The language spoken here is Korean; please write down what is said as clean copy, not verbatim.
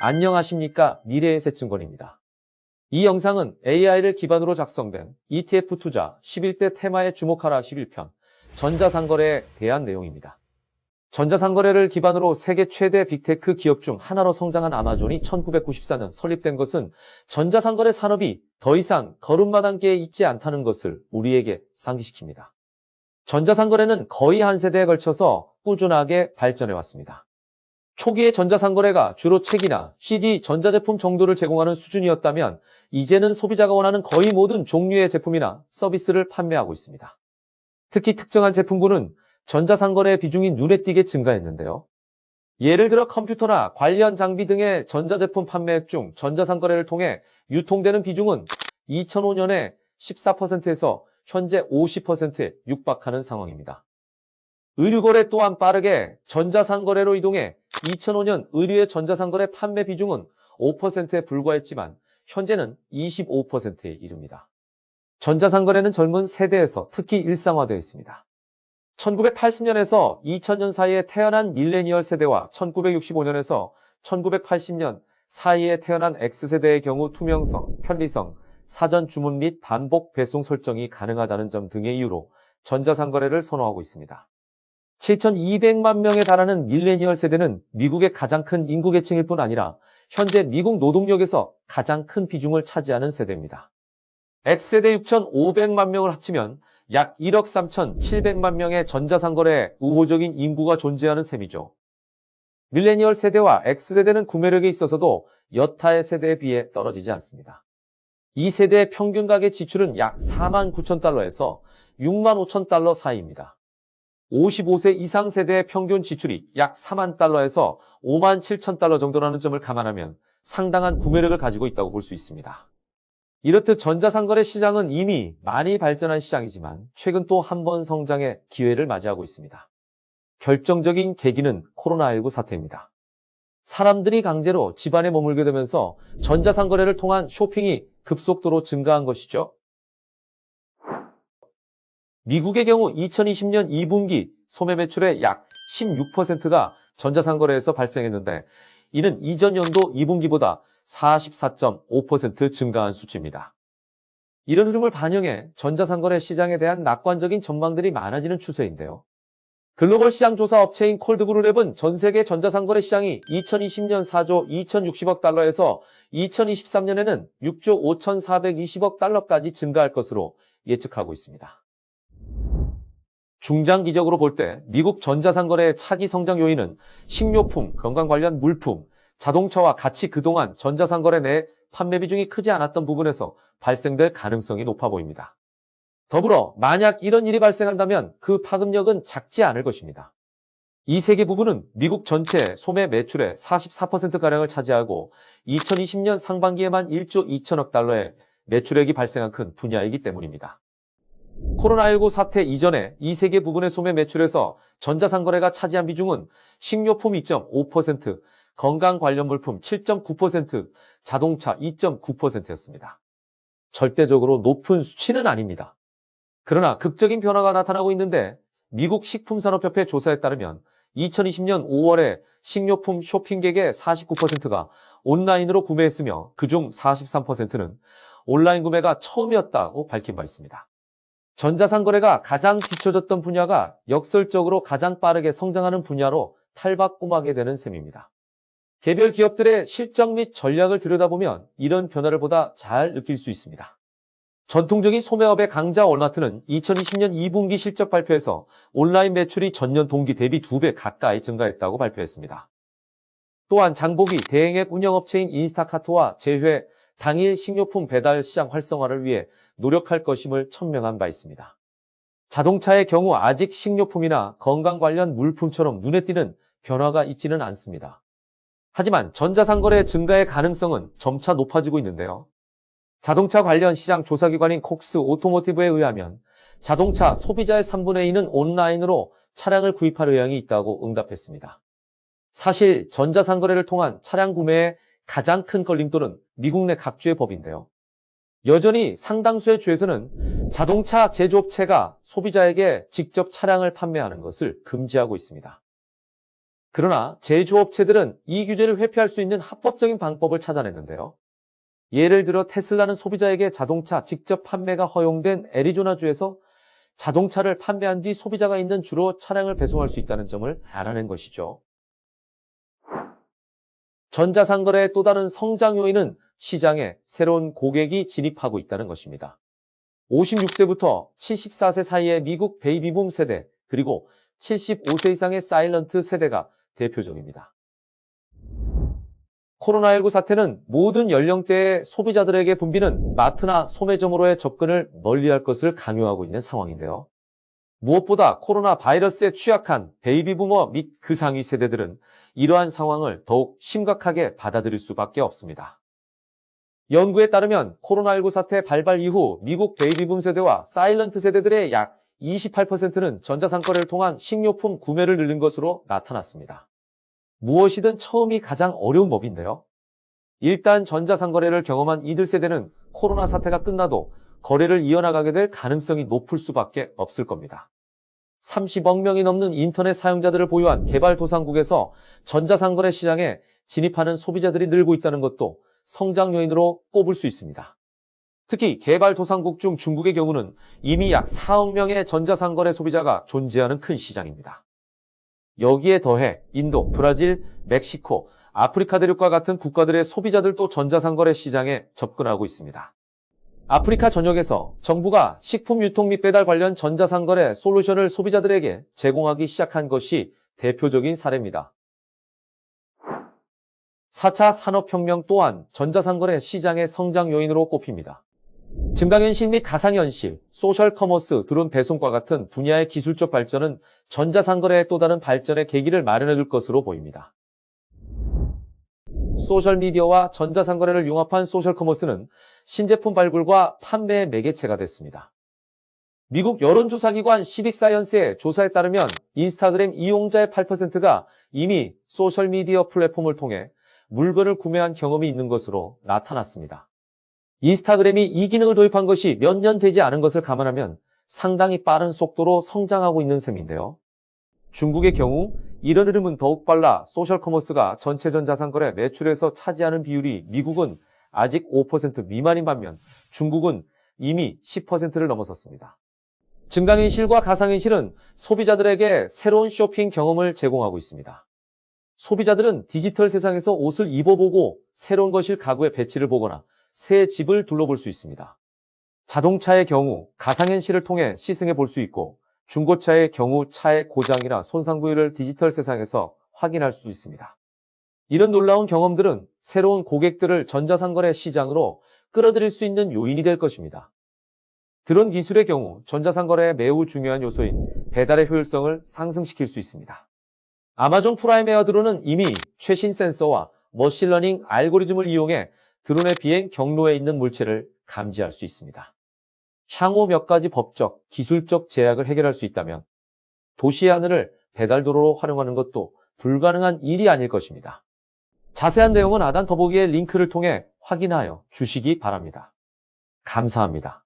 안녕하십니까, 미래의 새증권입니다. 이 영상은 AI를 기반으로 작성된 ETF 투자 11대 테마에 주목하라 11편 전자상거래에 대한 내용입니다. 전자상거래를 기반으로 세계 최대 빅테크 기업 중 하나로 성장한 아마존이 1994년 설립된 것은 전자상거래 산업이 더 이상 걸음마당계에 있지 않다는 것을 우리에게 상기시킵니다. 전자상거래는 거의 한 세대에 걸쳐서 꾸준하게 발전해왔습니다. 초기의 전자상거래가 주로 책이나 CD, 전자제품 정도를 제공하는 수준이었다면 이제는 소비자가 원하는 거의 모든 종류의 제품이나 서비스를 판매하고 있습니다. 특히 특정한 제품군은 전자상거래의 비중이 눈에 띄게 증가했는데요. 예를 들어 컴퓨터나 관련 장비 등의 전자제품 판매액 중 전자상거래를 통해 유통되는 비중은 2005년에 14%에서 현재 50%에 육박하는 상황입니다. 의류거래 또한 빠르게 전자상거래로 이동해 2005년 의류의 전자상거래 판매 비중은 5%에 불과했지만 현재는 25%에 이릅니다. 전자상거래는 젊은 세대에서 특히 일상화되어 있습니다. 1980년에서 2000년 사이에 태어난 밀레니얼 세대와 1965년에서 1980년 사이에 태어난 X세대의 경우 투명성, 편리성, 사전 주문 및 반복 배송 설정이 가능하다는 점 등의 이유로 전자상거래를 선호하고 있습니다. 7,200만 명에 달하는 밀레니얼 세대는 미국의 가장 큰 인구계층일 뿐 아니라 현재 미국 노동력에서 가장 큰 비중을 차지하는 세대입니다. X세대 6,500만 명을 합치면 약 1억 3,700만 명의 전자상거래에 우호적인 인구가 존재하는 셈이죠. 밀레니얼 세대와 X세대는 구매력에 있어서도 여타의 세대에 비해 떨어지지 않습니다. 이 세대의 평균 가계 지출은 약 49,000달러에서 65,000달러 사이입니다. 55세 이상 세대의 평균 지출이 약 4만 달러에서 5만 7천 달러 정도라는 점을 감안하면 상당한 구매력을 가지고 있다고 볼 수 있습니다. 이렇듯 전자상거래 시장은 이미 많이 발전한 시장이지만 최근 또 한 번 성장의 기회를 맞이하고 있습니다. 결정적인 계기는 코로나19 사태입니다. 사람들이 강제로 집안에 머물게 되면서 전자상거래를 통한 쇼핑이 급속도로 증가한 것이죠. 미국의 경우 2020년 2분기 소매 매출의 약 16%가 전자상거래에서 발생했는데 이는 이전 연도 2분기보다 44.5% 증가한 수치입니다. 이런 흐름을 반영해 전자상거래 시장에 대한 낙관적인 전망들이 많아지는 추세인데요. 글로벌 시장 조사 업체인 콜드브루랩은 전 세계 전자상거래 시장이 2020년 4조 2,060억 달러에서 2023년에는 6조 5,420억 달러까지 증가할 것으로 예측하고 있습니다. 중장기적으로 볼 때 미국 전자상거래의 차기 성장 요인은 식료품, 건강 관련 물품, 자동차와 같이 그동안 전자상거래 내 판매 비중이 크지 않았던 부분에서 발생될 가능성이 높아 보입니다. 더불어 만약 이런 일이 발생한다면 그 파급력은 작지 않을 것입니다. 이 세 개 부분은 미국 전체 소매 매출의 44%가량을 차지하고 2020년 상반기에만 1조 2천억 달러의 매출액이 발생한 큰 분야이기 때문입니다. 코로나19 사태 이전에 이 세 개 부분의 소매 매출에서 전자상거래가 차지한 비중은 식료품 2.5%, 건강 관련 물품 7.9%, 자동차 2.9%였습니다. 절대적으로 높은 수치는 아닙니다. 그러나 극적인 변화가 나타나고 있는데 미국 식품산업협회 조사에 따르면 2020년 5월에 식료품 쇼핑객의 49%가 온라인으로 구매했으며 그중 43%는 온라인 구매가 처음이었다고 밝힌 바 있습니다. 전자상거래가 가장 뒤처졌던 분야가 역설적으로 가장 빠르게 성장하는 분야로 탈바꿈하게 되는 셈입니다. 개별 기업들의 실적 및 전략을 들여다보면 이런 변화를 보다 잘 느낄 수 있습니다. 전통적인 소매업의 강자 월마트는 2020년 2분기 실적 발표에서 온라인 매출이 전년 동기 대비 2배 가까이 증가했다고 발표했습니다. 또한 장보기 대행앱 운영업체인 인스타카트와 제휴해 당일 식료품 배달 시장 활성화를 위해 노력할 것임을 천명한 바 있습니다. 자동차의 경우 아직 식료품이나 건강 관련 물품처럼 눈에 띄는 변화가 있지는 않습니다. 하지만 전자상거래 증가의 가능성은 점차 높아지고 있는데요. 자동차 관련 시장 조사기관인 콕스 오토모티브에 의하면 자동차 소비자의 3분의 2는 온라인으로 차량을 구입할 의향이 있다고 응답했습니다. 사실 전자상거래를 통한 차량 구매의 가장 큰 걸림돌은 미국 내 각주의 법인데요. 여전히 상당수의 주에서는 자동차 제조업체가 소비자에게 직접 차량을 판매하는 것을 금지하고 있습니다. 그러나 제조업체들은 이 규제를 회피할 수 있는 합법적인 방법을 찾아냈는데요. 예를 들어 테슬라는 소비자에게 자동차 직접 판매가 허용된 애리조나주에서 자동차를 판매한 뒤 소비자가 있는 주로 차량을 배송할 수 있다는 점을 알아낸 것이죠. 전자상거래의 또 다른 성장 요인은 시장에 새로운 고객이 진입하고 있다는 것입니다. 56세부터 74세 사이의 미국 베이비붐 세대, 그리고 75세 이상의 사일런트 세대가 대표적입니다. 코로나19 사태는 모든 연령대의 소비자들에게 붐비는 마트나 소매점으로의 접근을 멀리할 것을 강요하고 있는 상황인데요. 무엇보다 코로나 바이러스에 취약한 베이비부머 및 그 상위 세대들은 이러한 상황을 더욱 심각하게 받아들일 수밖에 없습니다. 연구에 따르면 코로나19 사태 발발 이후 미국 베이비붐 세대와 사일런트 세대들의 약 28%는 전자상거래를 통한 식료품 구매를 늘린 것으로 나타났습니다. 무엇이든 처음이 가장 어려운 법인데요. 일단 전자상거래를 경험한 이들 세대는 코로나 사태가 끝나도 거래를 이어나가게 될 가능성이 높을 수밖에 없을 겁니다. 30억 명이 넘는 인터넷 사용자들을 보유한 개발도상국에서 전자상거래 시장에 진입하는 소비자들이 늘고 있다는 것도 성장 요인으로 꼽을 수 있습니다. 특히 개발도상국 중 중국의 경우는 이미 약 4억 명의 전자상거래 소비자가 존재하는 큰 시장입니다. 여기에 더해 인도, 브라질, 멕시코, 아프리카 대륙과 같은 국가들의 소비자들도 전자상거래 시장에 접근하고 있습니다. 아프리카 전역에서 정부가 식품 유통 및 배달 관련 전자상거래 솔루션을 소비자들에게 제공하기 시작한 것이 대표적인 사례입니다. 4차 산업혁명 또한 전자상거래 시장의 성장 요인으로 꼽힙니다. 증강현실 및 가상현실, 소셜커머스, 드론 배송과 같은 분야의 기술적 발전은 전자상거래의 또 다른 발전의 계기를 마련해줄 것으로 보입니다. 소셜미디어와 전자상거래를 융합한 소셜커머스는 신제품 발굴과 판매의 매개체가 됐습니다. 미국 여론조사기관 시빅사이언스의 조사에 따르면 인스타그램 이용자의 8%가 이미 소셜미디어 플랫폼을 통해 물건을 구매한 경험이 있는 것으로 나타났습니다. 인스타그램이 이 기능을 도입한 것이 몇 년 되지 않은 것을 감안하면 상당히 빠른 속도로 성장하고 있는 셈인데요. 중국의 경우 이런 흐름은 더욱 빨라 소셜커머스가 전체 전자상거래 매출에서 차지하는 비율이 미국은 아직 5% 미만인 반면 중국은 이미 10%를 넘어섰습니다. 증강현실과 가상현실은 소비자들에게 새로운 쇼핑 경험을 제공하고 있습니다. 소비자들은 디지털 세상에서 옷을 입어보고 새로운 것일 가구의 배치를 보거나 새 집을 둘러볼 수 있습니다. 자동차의 경우 가상현실을 통해 시승해 볼 수 있고 중고차의 경우 차의 고장이나 손상 부위를 디지털 세상에서 확인할 수 있습니다. 이런 놀라운 경험들은 새로운 고객들을 전자상거래 시장으로 끌어들일 수 있는 요인이 될 것입니다. 드론 기술의 경우 전자상거래의 매우 중요한 요소인 배달의 효율성을 상승시킬 수 있습니다. 아마존 프라임 에어 드론은 이미 최신 센서와 머신러닝 알고리즘을 이용해 드론의 비행 경로에 있는 물체를 감지할 수 있습니다. 향후 몇 가지 법적, 기술적 제약을 해결할 수 있다면 도시의 하늘을 배달도로로 활용하는 것도 불가능한 일이 아닐 것입니다. 자세한 내용은 하단 더보기의 링크를 통해 확인하여 주시기 바랍니다. 감사합니다.